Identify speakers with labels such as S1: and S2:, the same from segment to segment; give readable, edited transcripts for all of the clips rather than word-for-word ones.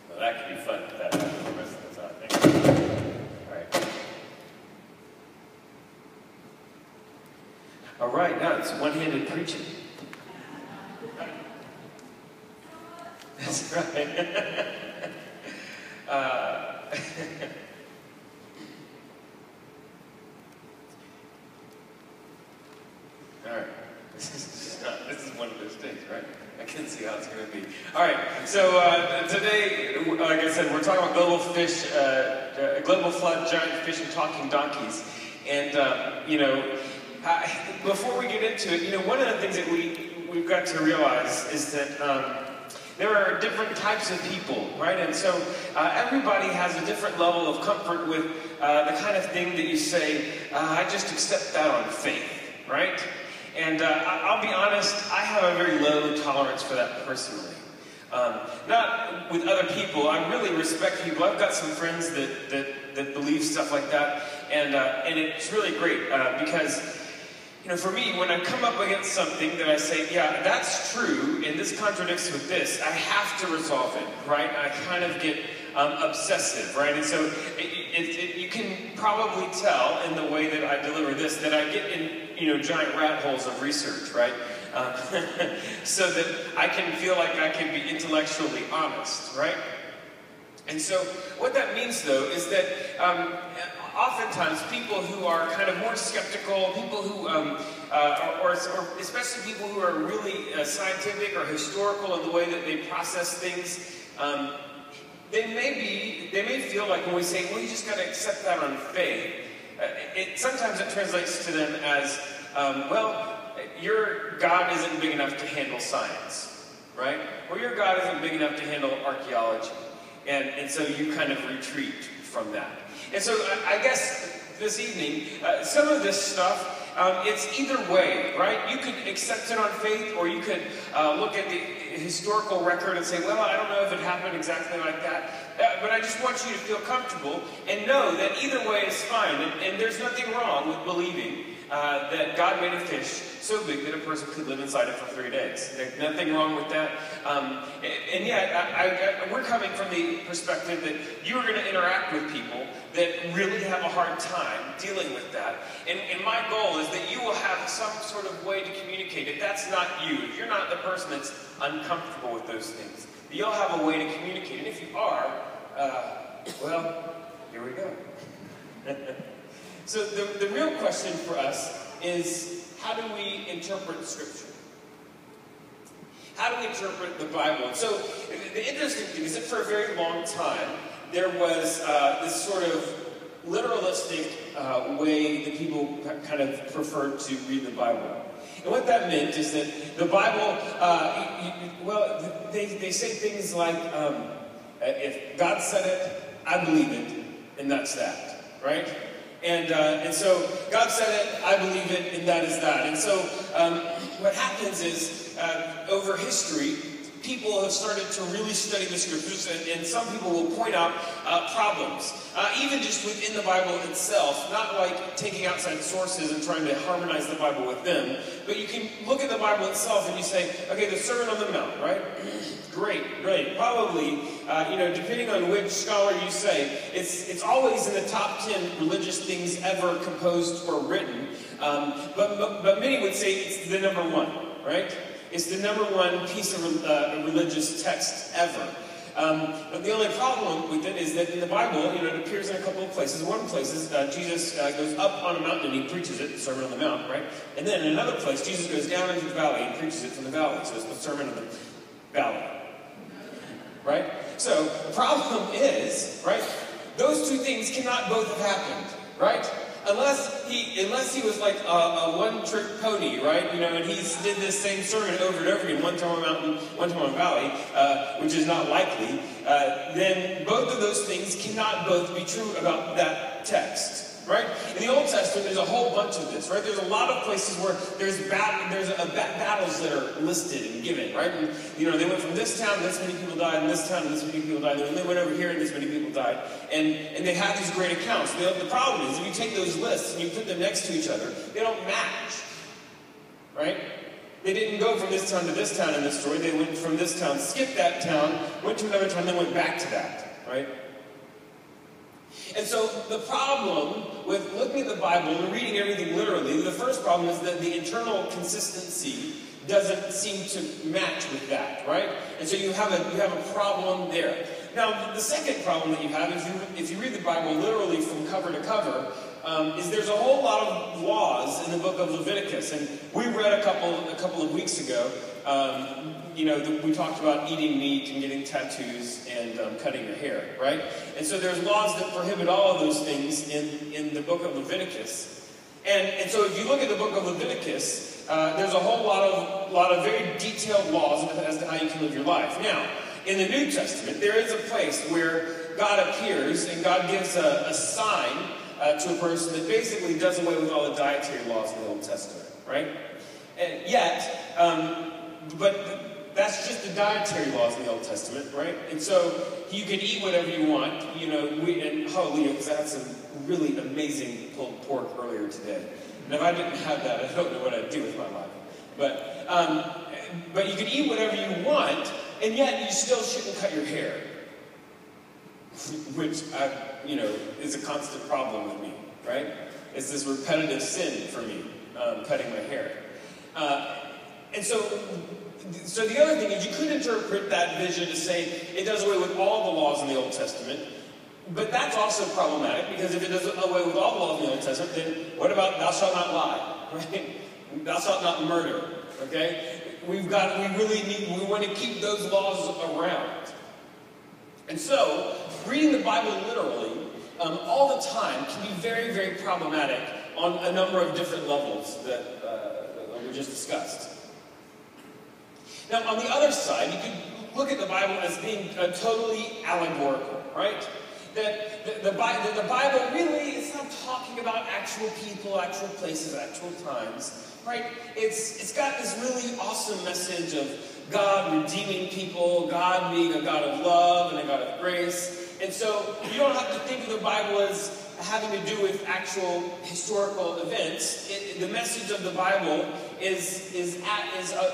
S1: Well, that could be fun. That the rest of the time. All right. All right, now it's one-handed preaching. That's right. All right. This is one of those days, right? I can see how it's going to be. All right. So today, like I said, we're talking about global flood, giant fish, and talking donkeys. And before we get into it, one of the things that we've got to realize is that there are different types of people, right? And so everybody has a different level of comfort with the kind of thing that you say, I just accept that on faith, right? And I'll be honest, I have a very low tolerance for that personally. Not with other people. I really respect people. I've got some friends that believe stuff like that, and it's really great because, for me, when I come up against something that I say, yeah, that's true, and this contradicts with this, I have to resolve it, right? I kind of get obsessive, right? And so you can probably tell in the way that I deliver this that I get in, giant rat holes of research, right? So that I can feel like I can be intellectually honest, right? And so what that means, though, is that oftentimes people who are kind of more skeptical, people who, or especially people who are really scientific or historical in the way that they process things, they may feel like when we say, well, you just got to accept that on faith, sometimes it translates to them as, well, your God isn't big enough to handle science, right? Or your God isn't big enough to handle archaeology. And so you kind of retreat from that. And so I guess this evening, some of this stuff, it's either way, right? You could accept it on faith, or you could look at the historical record and say, well, I don't know if it happened exactly like that. But I just want you to feel comfortable and know that either way is fine. And there's nothing wrong with believing that God made a fish so big that a person could live inside it for 3 days. There's nothing wrong with that. And yet, we're coming from the perspective that you are going to interact with people that really have a hard time dealing with that. And my goal is that you will have some sort of way to communicate it. That's not you. If you're not the person that's uncomfortable with those things, you'll have a way to communicate. And if you are, well, here we go. So the real question for us is, how do we interpret Scripture? How do we interpret the Bible? So the interesting thing is that for a very long time, there was this sort of literalistic way that people kind of preferred to read the Bible. And what that meant is that the Bible, they say things like, if God said it, I believe it, and that's that, right? And so God said it, I believe it, and that is that. And so what happens is, over history, people have started to really study the Scriptures, and some people will point out problems, even just within the Bible itself, not like taking outside sources and trying to harmonize the Bible with them, but you can look at the Bible itself and you say, okay, the Sermon on the Mount, right? Great. Probably, depending on which scholar you say, it's always in the top 10 religious things ever composed or written, but many would say it's the number one, right? It's the number one piece of religious text ever. But the only problem with it is that in the Bible, it appears in a couple of places. One place is Jesus goes up on a mountain and he preaches it, the Sermon on the Mount, right? And then in another place, Jesus goes down into the valley and preaches it from the valley. So it's the Sermon on the Valley, right? So the problem is, right, those two things cannot both have happened, right? Unless he was like a one-trick pony, right? And he did this same sermon over and over again, one time on mountain, one time on valley, which is not likely, then both of those things cannot both be true about that text, right? In the Old Testament, there's a whole bunch of this, right? There's a lot of places where there's battles that are listed and given, right? And, they went from this town, this many people died, and this town, and this many people died, and they went over here, and this many people died, and they have these great accounts. The problem is, if you take those lists and you put them next to each other, they don't match, right? They didn't go from this town to this town in this story. They went from this town, skipped that town, went to another town, then went back to that, right? And so the problem with looking at the Bible and reading everything literally, the first problem is that the internal consistency doesn't seem to match with that, right? And so you have a problem there. Now, the second problem that you have, if you read the Bible literally from cover to cover, is there's a whole lot of laws in the book of Leviticus. And we read a couple of weeks ago, we talked about eating meat and getting tattoos and cutting your hair, right? And so there's laws that prohibit all of those things in the book of Leviticus. And so if you look at the book of Leviticus, there's a whole lot of very detailed laws as to how you can live your life. Now, in the New Testament, there is a place where God appears and God gives a sign to a person that basically does away with all the dietary laws in the Old Testament, right? And yet, but that's just the dietary laws in the Old Testament, right? And so you can eat whatever you want, and hallelujah, because I had some really amazing pulled pork earlier today. And if I didn't have that, I don't know what I'd do with my life. But you can eat whatever you want, and yet you still shouldn't cut your hair, which is a constant problem with me, right? It's this repetitive sin for me, cutting my hair. And so the other thing is you could interpret that vision to say it does away with all the laws in the Old Testament, but that's also problematic, because if it does away with all the laws in the Old Testament, then what about thou shalt not lie, right? Thou shalt not murder, okay? We want to keep those laws around. And so, reading the Bible literally all the time can be very, very problematic on a number of different levels that we just discussed. Now, on the other side, you could look at the Bible as being totally allegorical, right? That the Bible really is not talking about actual people, actual places, actual times, right? It's got this really awesome message of God redeeming people, God being a God of love and a God of grace. And so you don't have to think of the Bible as having to do with actual historical events. The message of the Bible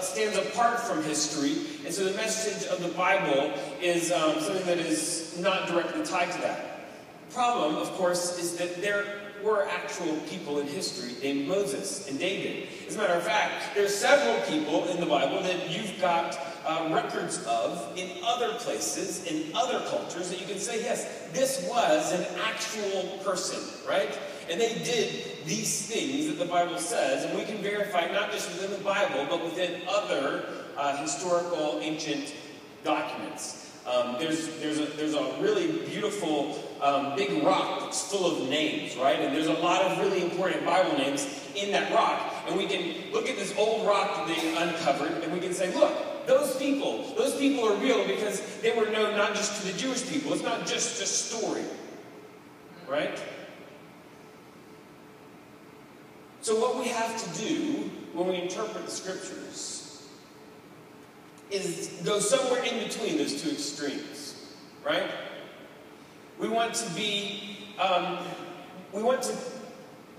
S1: stands apart from history, and so the message of the Bible is something that is not directly tied to that. The problem, of course, is that there were actual people in history named Moses and David. As a matter of fact, there's several people in the Bible that you've got records of in other places, in other cultures, that you can say, yes, this was an actual person, right? And they did these things that the Bible says, and we can verify not just within the Bible, but within other historical ancient documents. There's a really beautiful big rock that's full of names, right? And there's a lot of really important Bible names in that rock. And we can look at this old rock that they uncovered, and we can say, look, those people are real because they were known not just to the Jewish people. It's not just a story, right? So what we have to do when we interpret the Scriptures is go somewhere in between those two extremes, right? We want to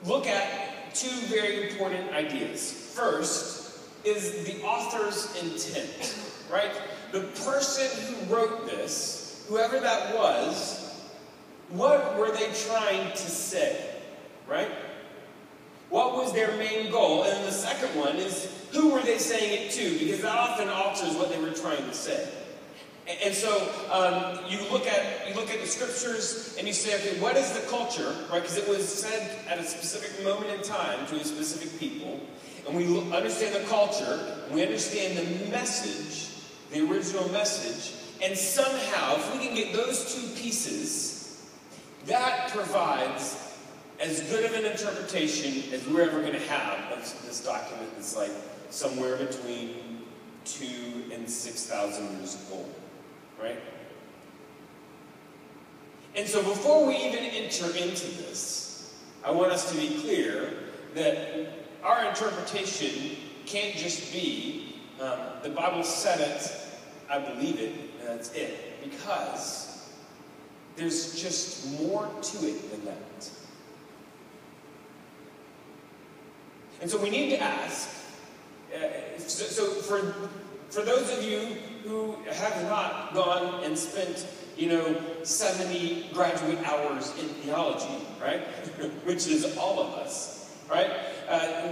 S1: look at two very important ideas. First is the author's intent, right? The person who wrote this, whoever that was, what were they trying to say, right? What was their main goal? And then the second one is, who were they saying it to? Because that often alters what they were trying to say. And so you look at the Scriptures and you say, okay, what is the culture, right? Because it was said at a specific moment in time to a specific people. And we understand the culture, and we understand the message, the original message. And somehow, if we can get those two pieces, that provides as good of an interpretation as we're ever going to have of this document that's like somewhere between 2,000 and 6,000 years old, right? And so before we even enter into this, I want us to be clear that our interpretation can't just be, the Bible said it, I believe it, and that's it. Because there's just more to it than that. And so we need to ask, So for those of you who have not gone and spent, 70 graduate hours in theology, right? Which is all of us, right?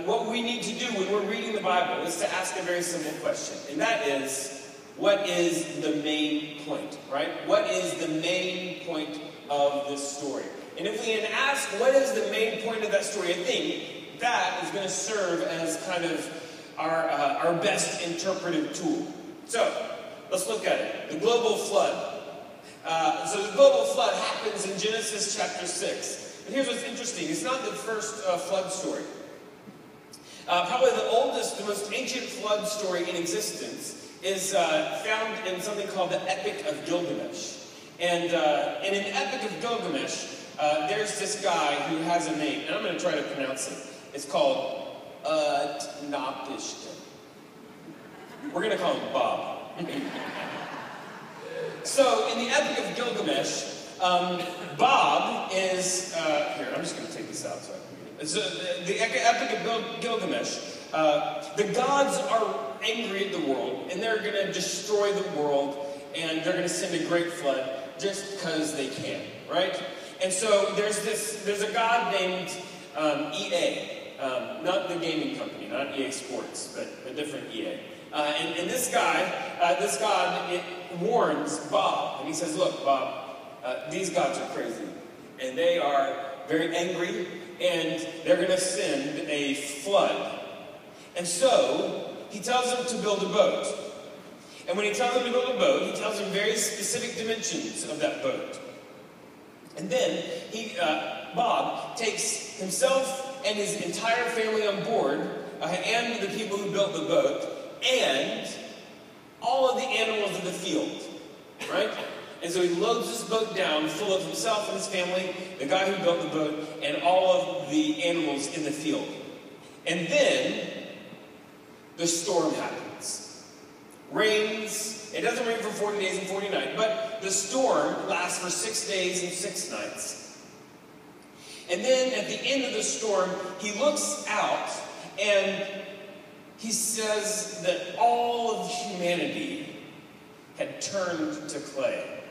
S1: What we need to do when we're reading the Bible is to ask a very simple question, and that is, what is the main point, right? What is the main point of this story? And if we can ask, what is the main point of that story, I think that is going to serve as kind of our best interpretive tool. So, let's look at it. The global flood. So the global flood happens in Genesis chapter 6. But here's what's interesting. It's not the first flood story. Probably the oldest, the most ancient flood story in existence is found in something called the Epic of Gilgamesh. And in an Epic of Gilgamesh, there's this guy who has a name, and I'm going to try to pronounce it. It's called Utnapishtim. We're going to call him Bob. So, in the Epic of Gilgamesh, Bob is... here, I'm just going to take this out so I can read it. So, the Epic of Gilgamesh, the gods are angry at the world, and they're going to destroy the world, and they're going to send a great flood just because they can, right? And so, there's a god named EA, not the gaming company, not EA Sports, but a different EA. And this god, it warns Bob, and he says, look, Bob, these gods are crazy, and they are very angry, and they're going to send a flood. And so, he tells them to build a boat. And when he tells them to build a boat, he tells them very specific dimensions of that boat. And then, Bob takes himself and his entire family on board, and the people who built the boat, and all of the animals of the field, right? And so he loads this boat down full of himself and his family, the guy who built the boat, and all of the animals in the field. And then the storm happens. Rains. It doesn't rain for 40 days and 40 nights, but the storm lasts for 6 days and 6 nights. And then at the end of the storm, he looks out and he says that all of humanity had turned to clay.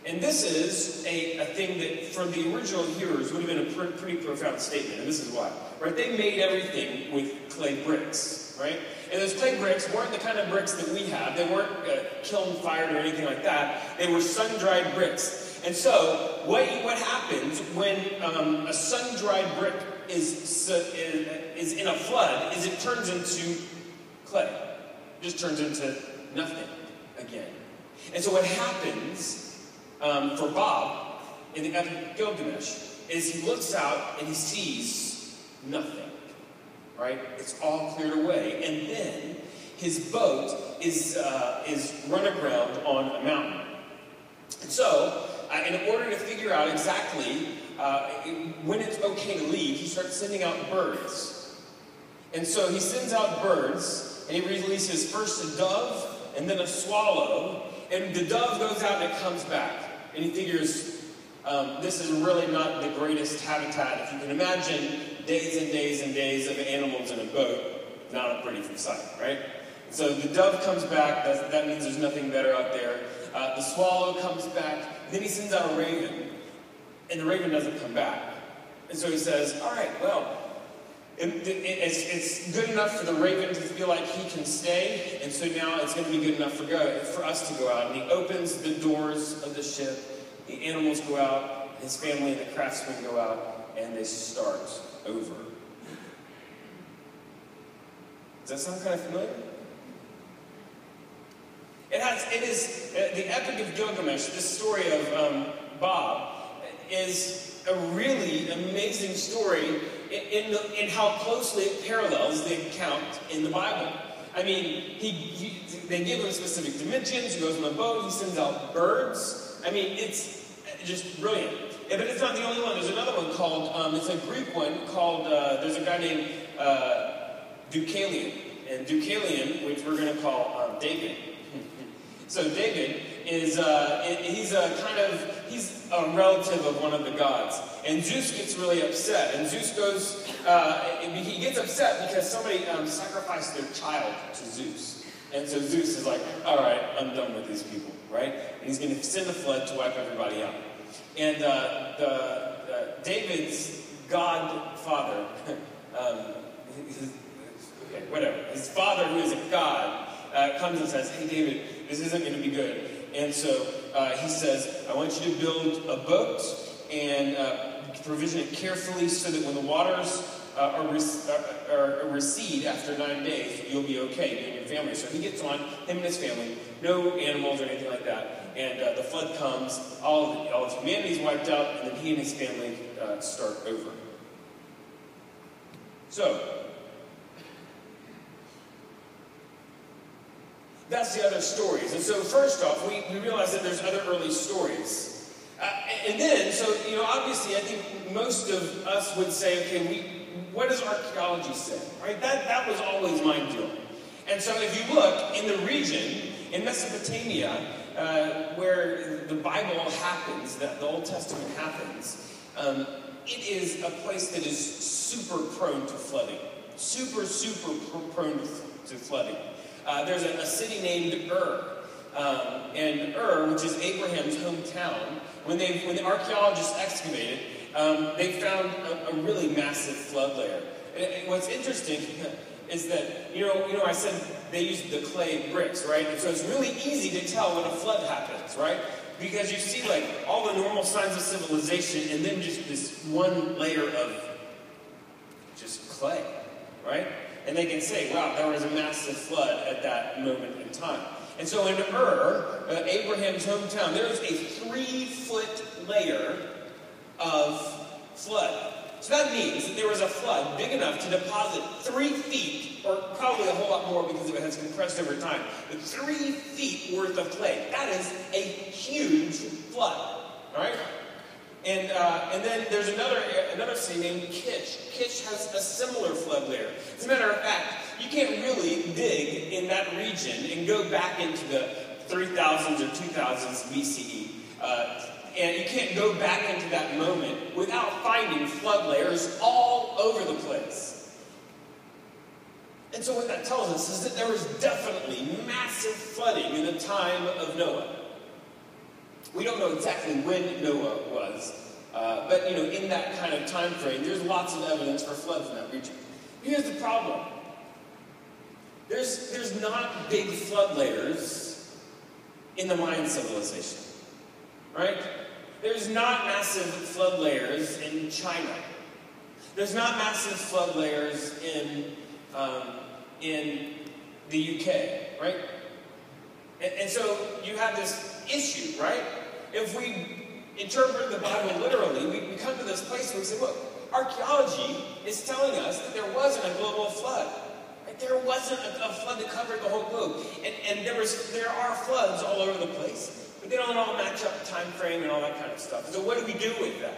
S1: And this is a thing that, for the original hearers, would have been a pretty profound statement, and this is why. Right? They made everything with clay bricks, right? And those clay bricks weren't the kind of bricks that we have. They weren't kiln-fired or anything like that. They were sun-dried bricks. And so, what happens when a sun-dried brick is in a flood is it turns into clay. It just turns into nothing again. And so what happens for Bob in the Epic of Gilgamesh is he looks out and he sees nothing. Right? It's all cleared away. And then his boat is run aground on a mountain. And so, in order to figure out exactly when it's okay to leave, he starts sending out birds. And so he sends out birds, and he releases first a dove, and then a swallow, and the dove goes out and it comes back. And he figures, this is really not the greatest habitat. If you can imagine days and days and days of animals in a boat, not a pretty sight, right? So the dove comes back, that means there's nothing better out there. The swallow comes back, then he sends out a raven, and the raven doesn't come back. And so he says, all right, well, it's good enough for the raven to feel like he can stay, and so now it's going to be good enough for us to go out. And he opens the doors of the ship, the animals go out, his family and the craftsmen go out, and they start over. Does that sound kind of familiar? It is the Epic of Gilgamesh, this story of Bob, is a really amazing story in how closely it parallels the account in the Bible. I mean, they give him specific dimensions, he goes on a boat, he sends out birds. I mean, it's just brilliant. Yeah, but it's not the only one. There's another one called, it's a Greek one called, there's a guy named Deucalion. And Deucalion, which we're going to call David. So David he's a relative of one of the gods. And Zeus gets really upset. And Zeus goes, he gets upset because somebody sacrificed their child to Zeus. And so Zeus is like, all right, I'm done with these people, right? And he's going to send a flood to wipe everybody out. And David's godfather, his father, who is a god, comes and says, hey, David, this isn't going to be good. And so he says, I want you to build a boat and provision it carefully so that when the waters recede after 9 days, you'll be okay, you and your family. So he gets on, him and his family, no animals or anything like that. And the flood comes, all of humanity is wiped out, and then he and his family start over. So, that's the other stories. And so first off, we realize that there's other early stories. And then, so, obviously I think most of us would say, okay, what does archaeology say? Right? That was always my deal. And so if you look in the region, in Mesopotamia, where the Bible happens, that the Old Testament happens, it is a place that is super prone to flooding. Super prone to flooding. There's a city named Ur. And Ur, which is Abraham's hometown, when the archaeologists excavated, they found a really massive flood layer. And what's interesting is that, I said they used the clay bricks, right? And so it's really easy to tell when a flood happens, right? Because you see, all the normal signs of civilization, and then just this one layer of just clay, right? And they can say, wow, there was a massive flood at that moment in time. And so in Ur, Abraham's hometown, there is a 3-foot layer of flood. So that means that there was a flood big enough to deposit 3 feet, or probably a whole lot more because it has compressed over time, but 3 feet worth of clay. That is a huge flood, all right? And then there's another city named Kish. Kish has a similar flood layer. As a matter of fact, you can't really dig in that region and go back into the 3000s or 2000s BCE. And you can't go back into that moment without finding flood layers all over the place. And so what that tells us is that there was definitely massive flooding in the time of Noah. We don't know exactly when Noah was, but in that kind of time frame, there's lots of evidence for floods in that region. Here's the problem. There's not big flood layers in the Mayan civilization, right? There's not massive flood layers in China. There's not massive flood layers in the UK, right? And so you have this issue, right? If we interpret the Bible literally, we come to this place where we say, look, archaeology is telling us that there wasn't a global flood. Right? There wasn't a flood that covered the whole globe. And there are floods all over the place. But they don't all match up time frame and all that kind of stuff. So what do we do with that?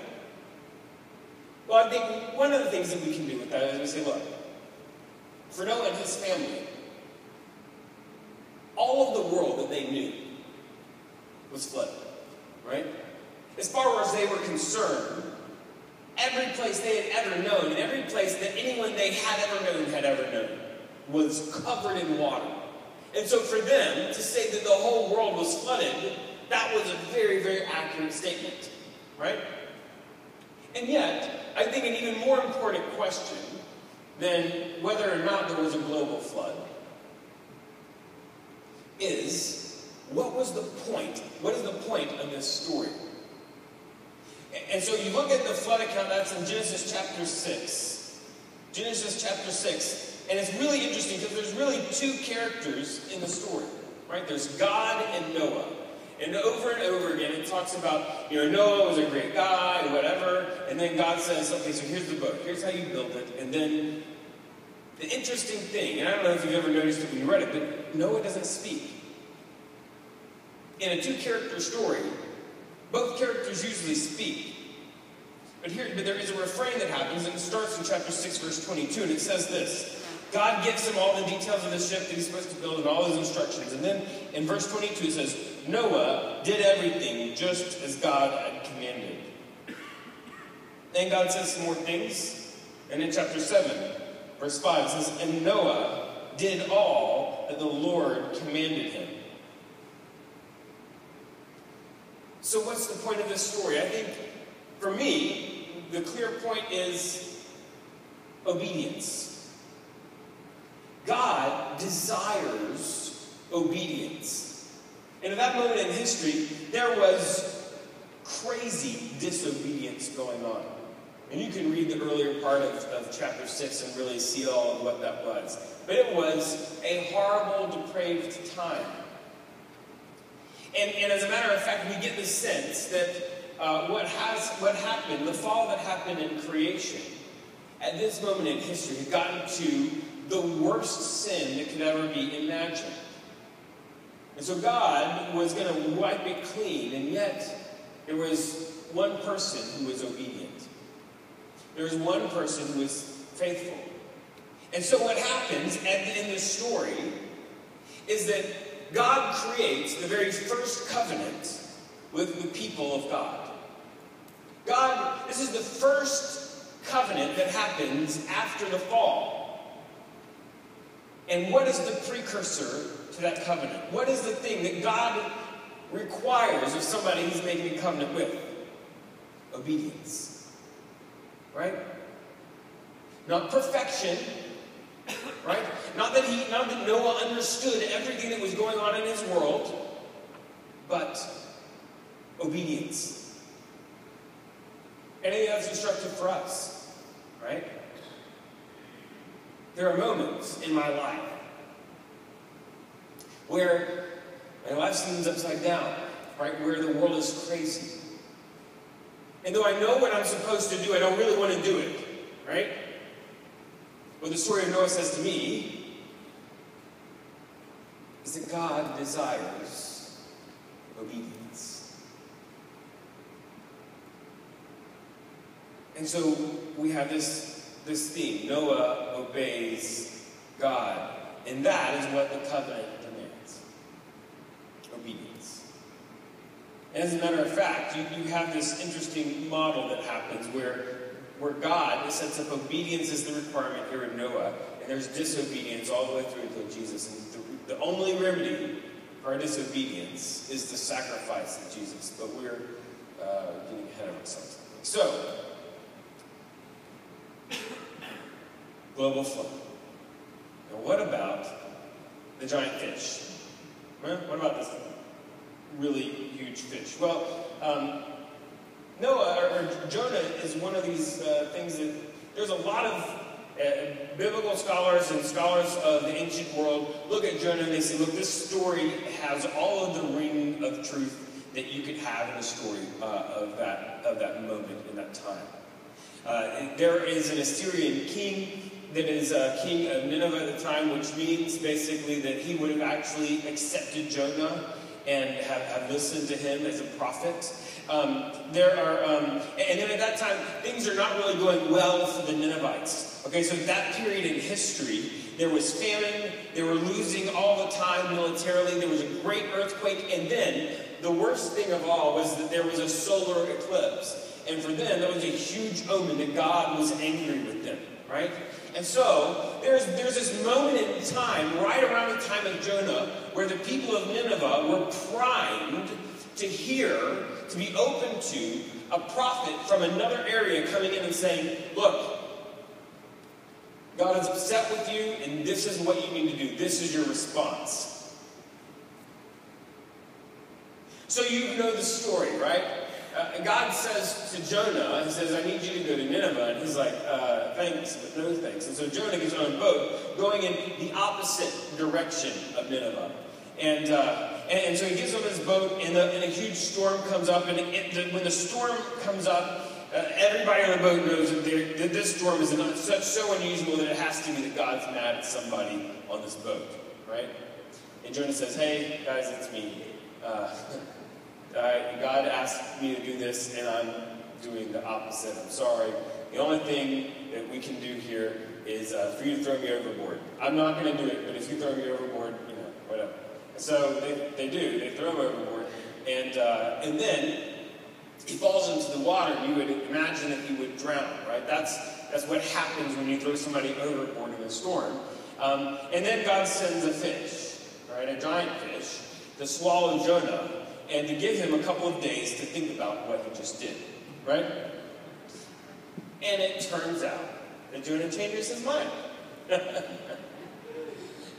S1: Well, I think one of the things that we can do with that is we say, look, for Noah and his family, all of the world that they knew was flooded, right? As far as they were concerned, every place they had ever known, and every place that anyone they had ever known, was covered in water. And so for them to say that the whole world was flooded, that was a very, very accurate statement, right? And yet, I think an even more important question than whether or not there was a global flood is, what was the point? What is the point of this story? And so you look at the flood account, that's in Genesis chapter 6. Genesis chapter 6. And it's really interesting because there's really 2 characters in the story, right? There's God and Noah. And over again, it talks about, Noah was a great guy, or whatever. And then God says, okay, so here's the boat. Here's how you build it. And then the interesting thing, and I don't know if you've ever noticed it when you read it, but Noah doesn't speak. In a 2-character story, both characters usually speak. But there is a refrain that happens, and it starts in chapter 6, verse 22, and it says this. God gives him all the details of the ship that he's supposed to build and all his instructions. And then in verse 22 it says, Noah did everything just as God had commanded. Then God says some more things. And in chapter 7, verse 5, it says, and Noah did all that the Lord commanded him. So what's the point of this story? I think, for me, the clear point is obedience. God desires obedience. And at that moment in history, there was crazy disobedience going on. And you can read the earlier part of chapter 6 and really see all of what that was. But it was a horrible, depraved time. And as a matter of fact, we get the sense that what happened, the fall that happened in creation, at this moment in history, had gotten to the worst sin that could ever be imagined. And so God was going to wipe it clean, and yet there was one person who was obedient. There was one person who was faithful. And so what happens in this story is that God creates the very first covenant with the people of God. This is the first covenant that happens after the fall. And what is the precursor to that covenant? What is the thing that God requires of somebody he's making a covenant with? Obedience. Right? Not perfection. Right? Not that Noah understood everything that was going on in his world, but obedience. And I think that's instructive for us. Right? There are moments in my life where my life seems upside down, right? Where the world is crazy. And though I know what I'm supposed to do, I don't really want to do it, right? What the story of Noah says to me is that God desires obedience. And so we have this theme. Noah obeys God. And that is what the covenant demands. Obedience. And as a matter of fact, you have this interesting model that happens where God sets up obedience as the requirement here in Noah, and there's disobedience all the way through until Jesus. And the only remedy for our disobedience is the sacrifice of Jesus. But we're getting ahead of ourselves. So, global flood. Now what about the giant fish? Well, what about this really huge fish? Well, Jonah is one of these things that there's a lot of biblical scholars and scholars of the ancient world look at Jonah and they say, look, this story has all of the ring of truth that you could have in a story of that moment in that time. There is an Assyrian king that is king of Nineveh at the time, which means basically that he would have actually accepted Jonah and have listened to him as a prophet. And then at that time, things are not really going well for the Ninevites. Okay, so that period in history, there was famine, they were losing all the time militarily, there was a great earthquake, and then the worst thing of all was that there was a solar eclipse. And for them, that was a huge omen that God was angry with them, right? And so, there's this moment in time, right around the time of Jonah, where the people of Nineveh were primed to hear, to be open to, a prophet from another area coming in and saying, look, God is upset with you, and this is what you need to do. This is your response. So you know the story, right? God says to Jonah, he says, I need you to go to Nineveh. And he's like, thanks, but no thanks. And so Jonah gets on a boat going in the opposite direction of Nineveh. And so he gets on this boat, and a huge storm comes up. And when the storm comes up, everybody on the boat knows that this storm is so unusual that it has to be that God's mad at somebody on this boat, right? And Jonah says, hey, guys, it's me. God asked me to do this, and I'm doing the opposite. I'm sorry. The only thing that we can do here is for you to throw me overboard. I'm not going to do it, but if you throw me overboard, whatever. So they do. They throw him overboard, and then he falls into the water. You would imagine that he would drown, right? That's what happens when you throw somebody overboard in a storm. And then God sends a fish, right? A giant fish, to swallow Jonah and to give him a couple of days to think about what he just did, right? And it turns out that Jonah changes his mind.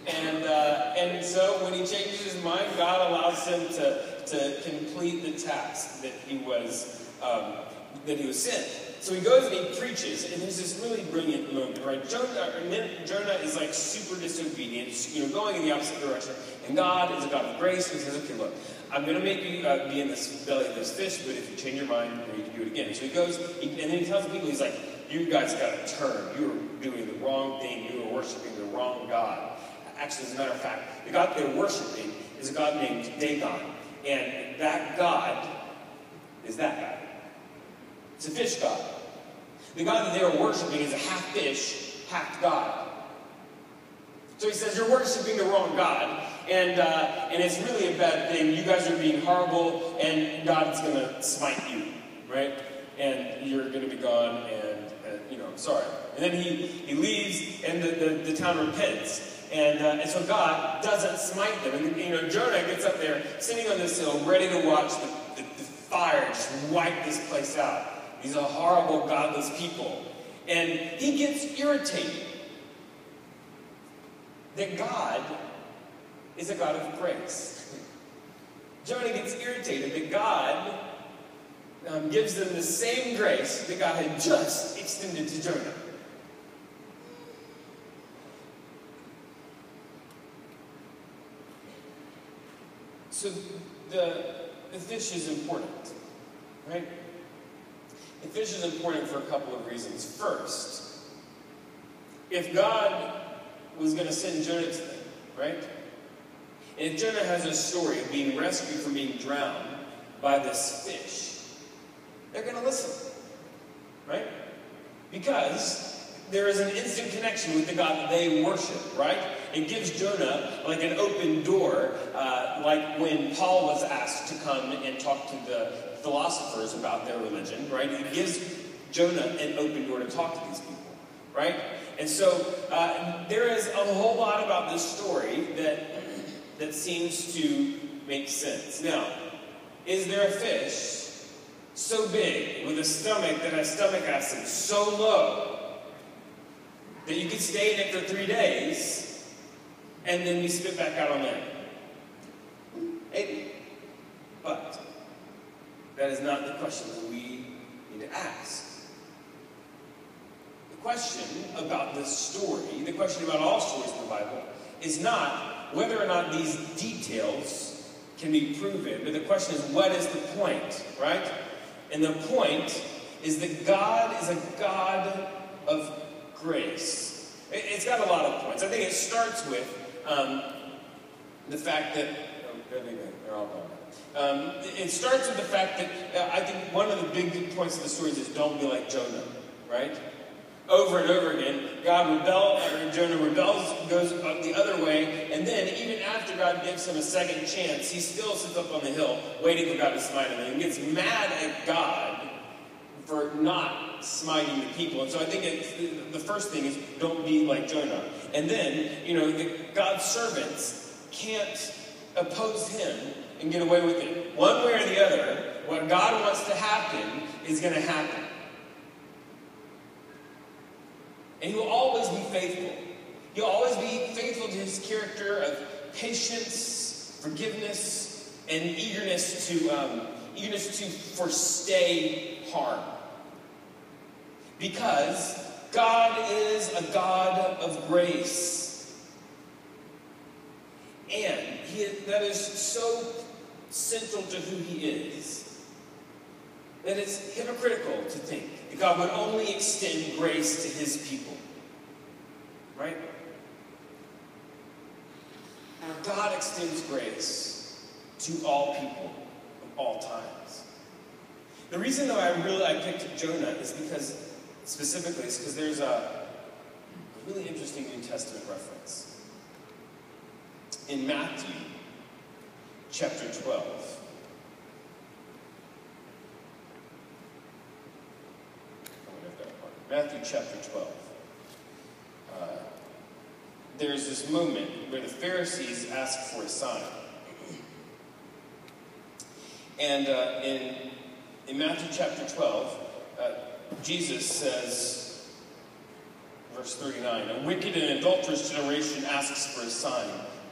S1: And so when he changes his mind, God allows him to complete the task that he was sent. So he goes and he preaches, and there's this really brilliant moment, right? Jonah is like super disobedient, going in the opposite direction. And God is a God of grace, and he says, okay, look, I'm going to make you be in the belly of this fish, but if you change your mind, you can do it again. So he goes, and then he tells the people, he's like, you guys got to turn. You are doing the wrong thing. You are worshiping the wrong God. Actually, as a matter of fact, the God they're worshiping is a God named Dagon. And that God is that God. It's a fish god. The God that they are worshiping is a half fish, half God. So he says, you're worshiping the wrong God, and it's really a bad thing. You guys are being horrible, and God's going to smite you, right? And you're going to be gone, and sorry. And then he leaves, and the town repents. And so God doesn't smite them. And Jonah gets up there, sitting on this hill, ready to watch the fire just wipe this place out. These are horrible, godless people. And he gets irritated that God is a God of grace. Jonah gets irritated that God gives them the same grace that God had just extended to Jonah. So the fish is important, right? The fish is important for a couple of reasons. First, if God was going to send Jonah to them, right? And if Jonah has a story of being rescued from being drowned by this fish, they're going to listen, right? Because there is an instant connection with the God that they worship, right? It gives Jonah like an open door, like when Paul was asked to come and talk to the philosophers about their religion, right? It gives Jonah an open door to talk to these people, right? And so there is a whole lot about this story that seems to make sense. Now, is there a fish so big with a stomach that has stomach acid so low that you could stay in it for 3 days and then you spit back out on land? Maybe. But that is not the question that we need to ask. The question about this story, the question about all stories in the Bible, is not whether or not these details can be proven, but the question is, what is the point, right? And the point is that God is a God of grace. It's got a lot of points. I think it starts with the fact that they're all gone. It starts with the fact that I think one of the big points of the story is don't be like Jonah, right? Over and over again, Jonah rebels, goes the other way, and then even after God gives him a second chance, he still sits up on the hill waiting for God to smite him, and he gets mad at God for not smiting the people. And so I think the first thing is don't be like Jonah. And then, God's servants can't oppose him and get away with it. One way or the other, what God wants to happen is going to happen. And he will always be faithful. He'll always be faithful to his character of patience, forgiveness, and eagerness to forestay harm. Because God is a God of grace. And that is so central to who he is, that it's hypocritical to think that God would only extend grace to his people. Right? God extends grace to all people of all times. The reason that I picked Jonah is because, specifically, is because there's a really interesting New Testament reference. In Matthew chapter 12, Matthew chapter 12. There's this moment where the Pharisees ask for a sign. And in Matthew chapter 12, Jesus says, verse 39, "A wicked and adulterous generation asks for a sign,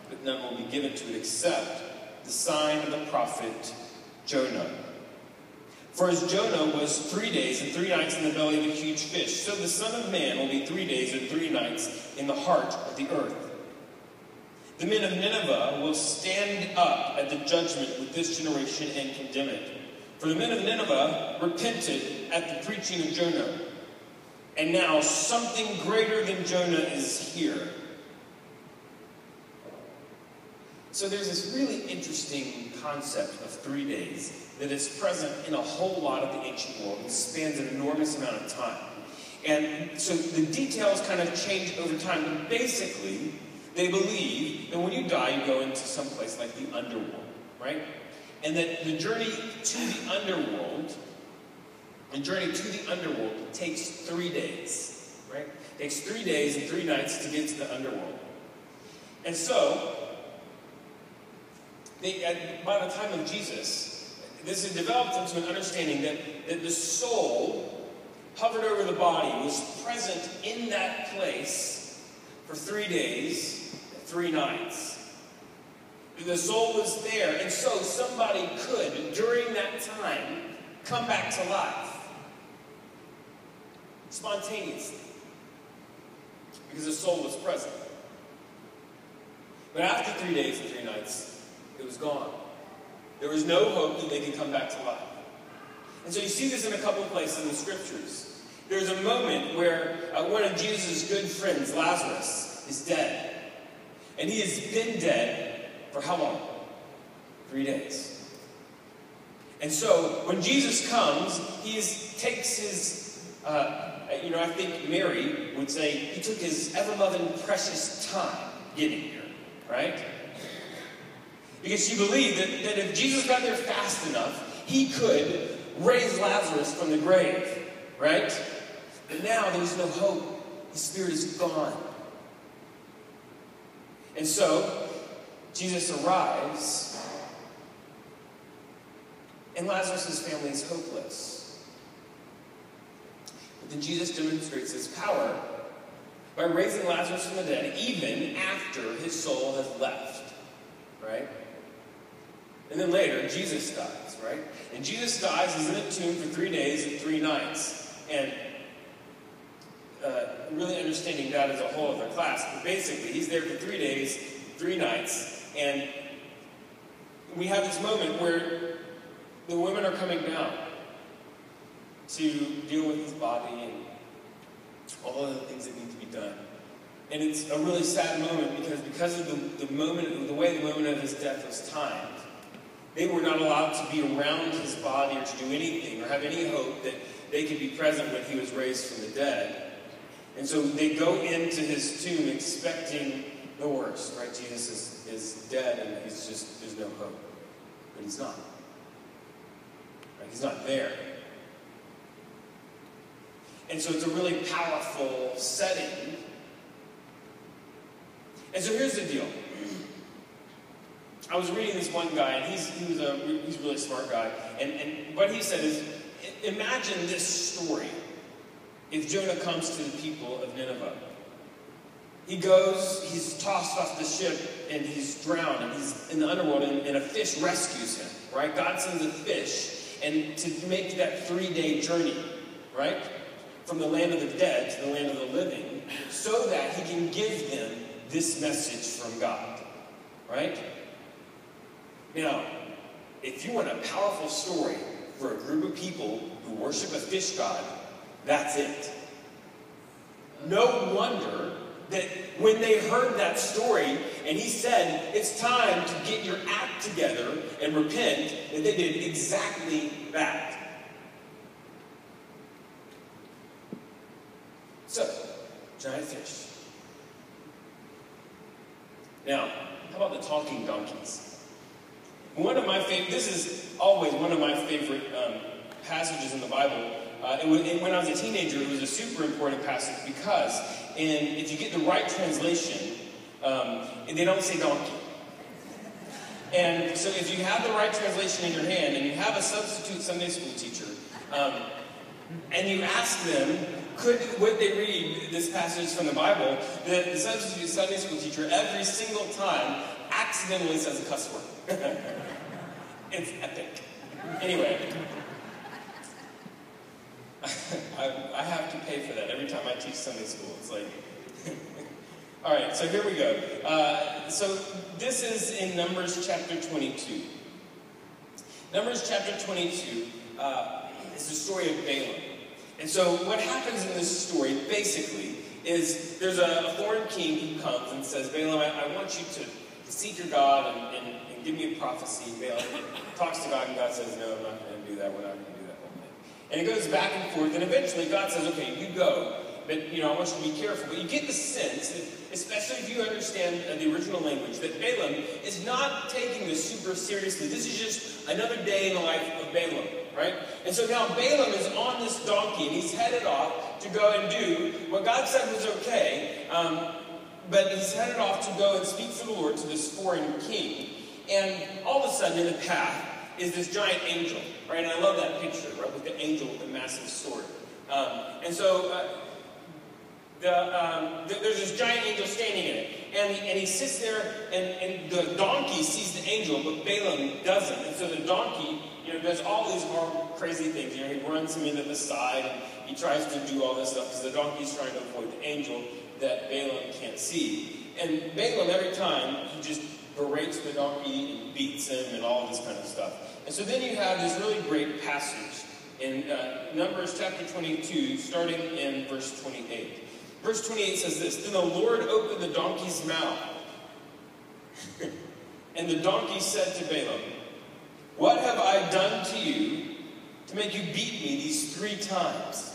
S1: but none will be given to it except the sign of the prophet Jonah. For as Jonah was 3 days and 3 nights in the belly of a huge fish, so the Son of Man will be 3 days and 3 nights in the heart of the earth. The men of Nineveh will stand up at the judgment with this generation and condemn it. For the men of Nineveh repented at the preaching of Jonah, and now something greater than Jonah is here." So there's this really interesting concept of 3 days that is present in a whole lot of the ancient world. It spans an enormous amount of time. And so the details kind of change over time, but basically, they believe that when you die, you go into some place like the underworld, right? And that the journey to the underworld takes 3 days, right? It takes 3 days and 3 nights to get to the underworld. And so, by the time of Jesus, this had developed into an understanding that the soul hovered over the body, was present in that place for 3 days and 3 nights. The soul was there, and so somebody could, during that time, come back to life. Spontaneously. Because the soul was present. But after 3 days and 3 nights, it was gone. There was no hope that they could come back to life. And so you see this in a couple of places in the scriptures. There's a moment where one of Jesus' good friends, Lazarus, is dead. And he has been dead for how long? 3 days. And so when Jesus comes, he takes his, I think Mary would say, he took his ever-loving, precious time getting here, right? Because she believed that if Jesus got there fast enough, he could raise Lazarus from the grave, right? But now there's no hope. His spirit is gone. And so, Jesus arrives, and Lazarus' family is hopeless. But then Jesus demonstrates his power by raising Lazarus from the dead, even after his soul has left, right? And then later, Jesus dies, right? And Jesus dies, he's in a tomb for 3 days and 3 nights. And really understanding that as a whole other class. But basically, he's there for 3 days, 3 nights, and we have this moment where the women are coming down to deal with his body and all of the things that need to be done. And it's a really sad moment because of the way the moment of his death was timed. They were not allowed to be around his body or to do anything or have any hope that they could be present when he was raised from the dead. And so they go into his tomb expecting the worst, right? Jesus is dead and there's no hope. But he's not. Right? He's not there. And so it's a really powerful setting. And so here's the deal. I was reading this one guy, and he's a really smart guy, and what he said is, imagine this story if Jonah comes to the people of Nineveh. He goes, he's tossed off the ship, and he's drowned, and he's in the underworld, and a fish rescues him, right? God sends a fish, and to make that 3-day journey, right? From the land of the dead to the land of the living, so that he can give them this message from God, right? Now, if you want a powerful story for a group of people who worship a fish god, that's it. No wonder that when they heard that story, and he said, it's time to get your act together and repent, that they did exactly that. So, giant fish. Now, how about the talking donkeys? One of my favorite, this is always one of my favorite passages in the Bible. And when I was a teenager, it was a super important passage because if you get the right translation, they don't say donkey. And so if you have the right translation in your hand and you have a substitute Sunday school teacher, and you ask them, would they read this passage from the Bible, the substitute Sunday school teacher every single time accidentally says a cuss word. It's epic. Anyway, I have to pay for that every time I teach Sunday school. It's like, all right, so here we go. So this is in Numbers chapter 22. Numbers chapter 22 is the story of Balaam. And so what happens in this story, basically, is there's a foreign king who comes and says, Balaam, I want you to seek your God and give me a prophecy. Balaam talks to God, and God says, no, I'm not going to do that. We're not going to do that one thing. And it goes back and forth, and eventually God says, okay, you go. But, I want you to be careful. But you get the sense, especially if you understand the original language, that Balaam is not taking this super seriously. This is just another day in the life of Balaam, right? And so now Balaam is on this donkey, and he's headed off to go and do what God said was okay, but he's headed off to go and speak for the Lord to this foreign king. And all of a sudden in the path is this giant angel, right? And I love that picture, right, with the angel with the massive sword. And so there's this giant angel standing in it. And he sits there, and the donkey sees the angel, but Balaam doesn't. And so the donkey, does all these horrible, crazy things. He runs him into the side, and he tries to do all this stuff because the donkey's trying to avoid the angel that Balaam can't see. And Balaam, every time, he just berates the donkey and beats him and all this kind of stuff. And so then you have this really great passage in Numbers chapter 22, starting in verse 28. Verse 28 says this, Then the Lord opened the donkey's mouth, and the donkey said to Balaam, What have I done to you to make you beat me these 3 times?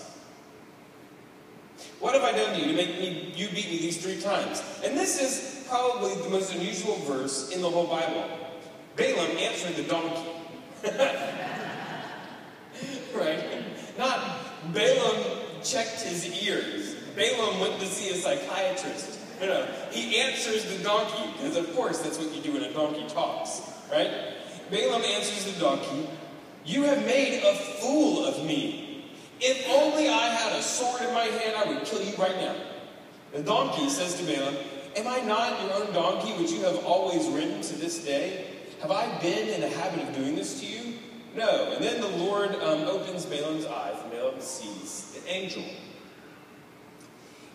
S1: What have I done to you to make you beat me these 3 times? And this is probably the most unusual verse in the whole Bible. Balaam answered the donkey. Right? Not Balaam checked his ears. Balaam went to see a psychiatrist. He answers the donkey, because of course that's what you do when a donkey talks, right? Balaam answers the donkey, You have made a fool of me. If only I had a sword in my hand, I would kill you right now. The donkey says to Balaam, Am I not your own donkey, which you have always ridden to this day? Have I been in the habit of doing this to you? No. And then the Lord opens Balaam's eyes, and Balaam sees the angel.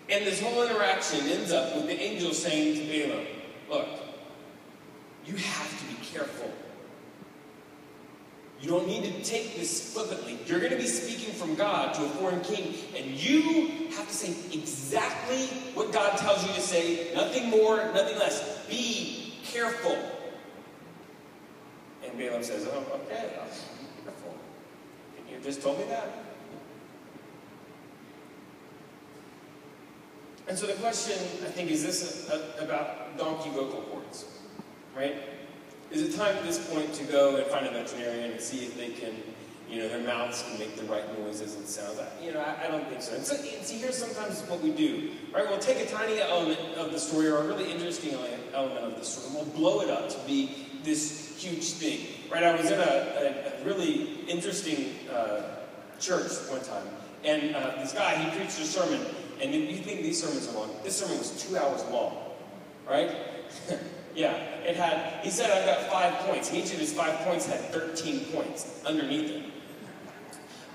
S1: And this whole interaction ends up with the angel saying to Balaam, Look, you have to be careful. You don't need to take this flippantly. You're going to be speaking from God to a foreign king, and you have to say exactly what God tells you to say, nothing more, nothing less. Be careful. And Balaam says, Oh, okay, I'll be careful. You just told me that? And so the question, I think, is this about donkey vocal cords, right? Is it time at this point to go and find a veterinarian and see if they can, their mouths can make the right noises and sounds? I don't think so. And so, see, here's sometimes what we do, right? We'll take a tiny element of the story or a really interesting element of the story, and we'll blow it up to be this huge thing, right? I was in a really interesting church one time, and this guy, he preached a sermon, and you think these sermons are long. This sermon was 2 hours long, right? Yeah, he said, I've got 5 points, and each of his 5 points had 13 points underneath it.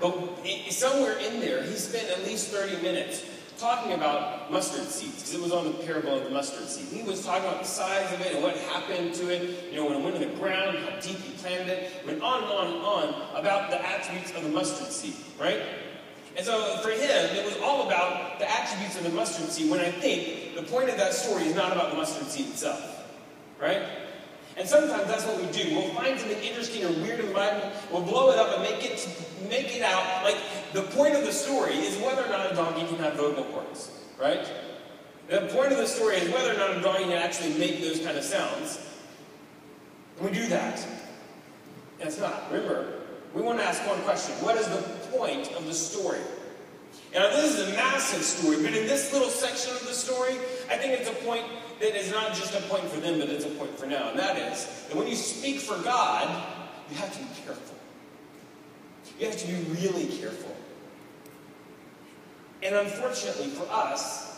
S1: But somewhere in there, he spent at least 30 minutes talking about mustard seeds, because it was on the parable of the mustard seed. He was talking about the size of it and what happened to it, when it went in the ground, how deep he planted it, went on and on and on about the attributes of the mustard seed, right? And so for him, it was all about the attributes of the mustard seed, when I think the point of that story is not about the mustard seed itself. Right? And sometimes that's what we do. We'll find something interesting or weird in the Bible, we'll blow it up and make it out like the point of the story is whether or not a donkey can have vocal cords. Right? The point of the story is whether or not I'm drawing you to actually make those kind of sounds. And we do that. And it's not. Remember, we want to ask one question. What is the point of the story? Now, this is a massive story, but in this little section of the story, I think it's a point that is not just a point for them, but it's a point for now. And that is that when you speak for God, you have to be careful. You have to be really careful. And unfortunately for us,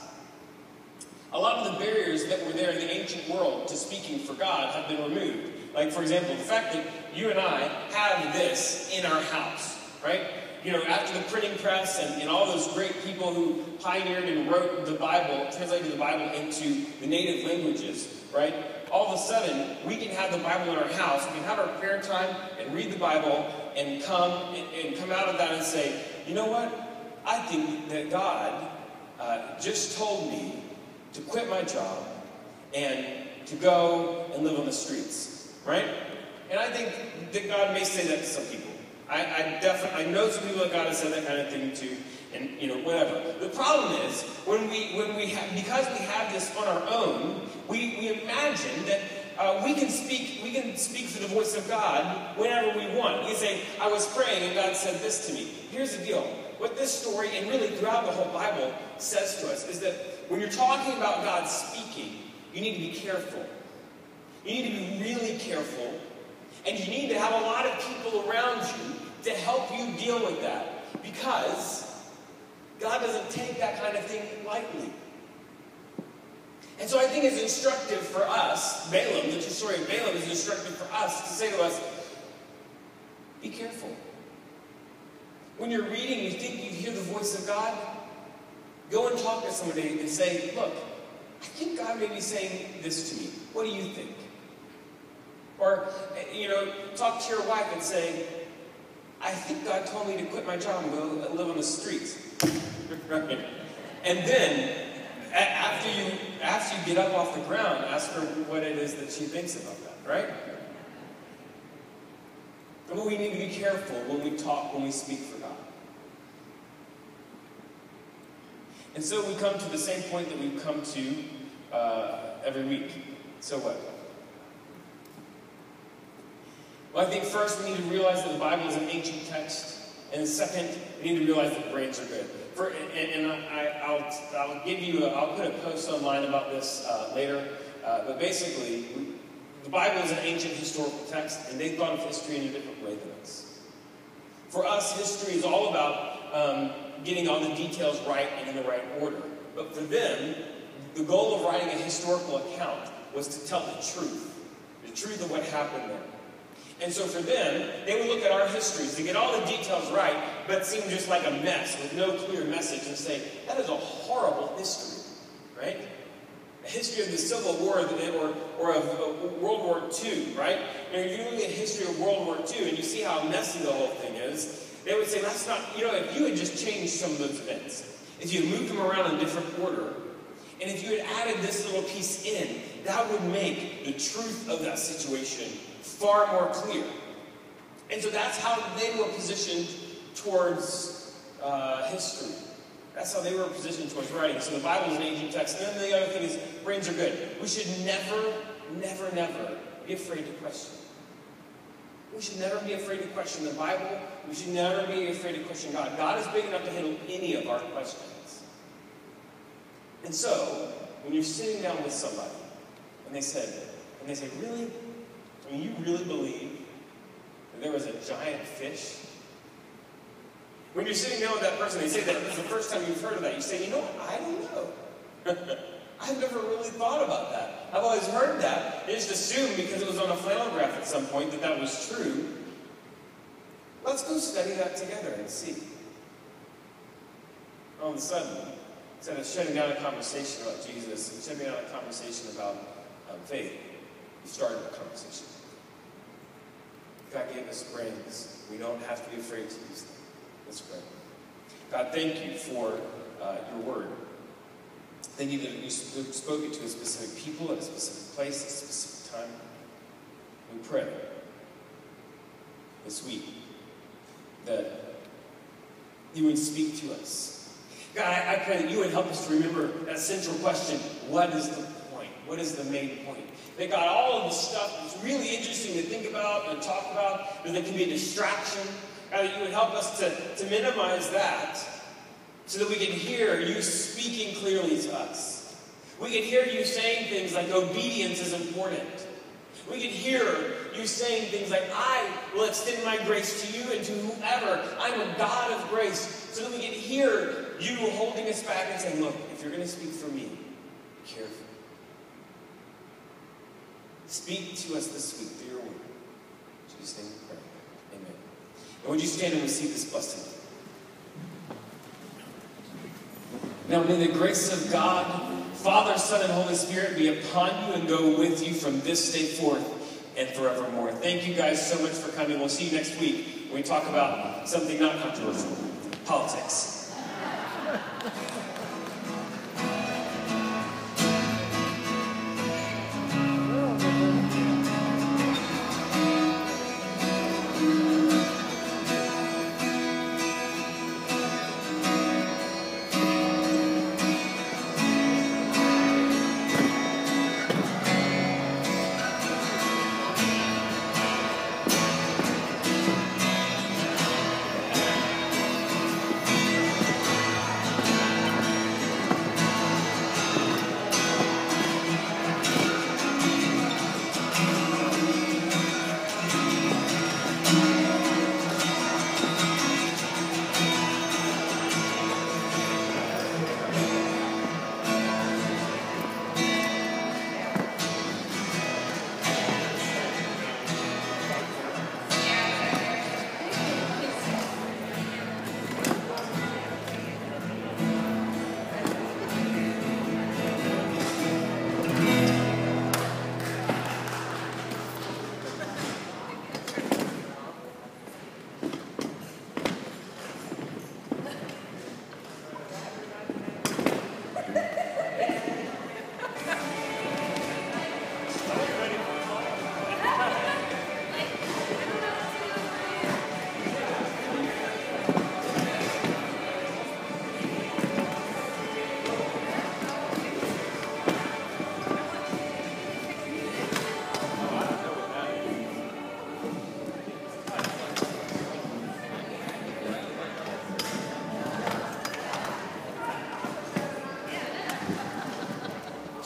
S1: a lot of the barriers that were there in the ancient world to speaking for God have been removed. Like, for example, the fact that you and I have this in our house, right? You know, after the printing press and all those great people who pioneered and wrote the Bible, translated the Bible into the native languages, right? All of a sudden, we can have the Bible in our house. We can have our prayer time and read the Bible and come out of that and say, you know what? I think that God just told me to quit my job and to go and live on the streets, right? And I think that God may say that to some people. I know some people that God has said that kind of thing to, and you know, whatever. The problem is when we have, because we have this on our own, we imagine that we can speak for the voice of God whenever we want. We say, I was praying and God said this to me. Here's the deal. What this story, and really throughout the whole Bible, says to us is that when you're talking about God speaking, you need to be careful. You need to be really careful. And you need to have a lot of people around you to help you deal with that. Because God doesn't take that kind of thing lightly. And so I think it's instructive for us, Balaam, the true story of Balaam is instructive for us to say to us, be careful. When you're reading, you think you hear the voice of God, go and talk to somebody and say, look, I think God may be saying this to me. What do you think? Or, you know, talk to your wife and say, I think God told me to quit my job and go live on the streets. Right? And then, after you get up off the ground, ask her what it is that she thinks about that, right? And we need to be careful when we talk, when we speak for God. And so we come to the same point that we've come to every week. So what? Well, I think first we need to realize that the Bible is an ancient text. And second, we need to realize that brains are good. I'll put a post online about this later. But basically, the Bible is an ancient historical text, and they thought of history in a different way than us. For us, history is all about getting all the details right and in the right order. But for them, the goal of writing a historical account was to tell the truth of what happened there. And so for them, they would look at our histories to get all the details right, but seem just like a mess with no clear message and say, that is a horrible history, right? A history of the Civil War or of World War II, right? You know, if you look at the history of World War II and you see how messy the whole thing is, they would say, that's not, you know, if you had just changed some of those events, if you had moved them around in different order, and if you had added this little piece in, that would make the truth of that situation far more clear. And so that's how they were positioned towards history. That's how they were positioned towards writing. So the Bible is an ancient text. And then the other thing is, brains are good. We should never, never, never be afraid to question. We should never be afraid to question the Bible. We should never be afraid to question God. God is big enough to handle any of our questions. And so, when you're sitting down with somebody, and they say, really? I mean, you really believe that there was a giant fish? When you're sitting down with that person, they say that this is the first time you've heard of that. You say, you know what? I don't know. I've never really thought about that. I've always heard that. I just assumed because it was on a flannel graph at some point that was true. Let's go study that together and see. All of a sudden, instead of shutting down a conversation about Jesus and shutting down a conversation about faith, we started a conversation. God gave us brains. We don't have to be afraid to use them. Let's pray. God, thank you for your word. Thank you that you spoke it to a specific people at a specific place, at a specific time. We pray this week that you would speak to us. God, I pray that you would help us to remember that central question: what is the point? What is the main point? That God, all of the stuff that's really interesting to think about and talk about, that can be a distraction, God, that you would help us to minimize that so that we can hear you speaking clearly to us. We can hear you saying things like obedience is important. We can hear you saying things like, I will extend my grace to you and to whoever. I'm a God of grace. So that we can hear you holding us back and saying, look, if you're going to speak for me, be careful. Speak to us this week through your word. In Jesus' name we pray. Amen. And would you stand and receive this blessing? Now may the grace of God, Father, Son, and Holy Spirit be upon you and go with you from this day forth and forevermore. Thank you guys so much for coming. We'll see you next week when we talk about something not controversial, politics.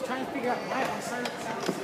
S2: Trying to figure out why I'm silent.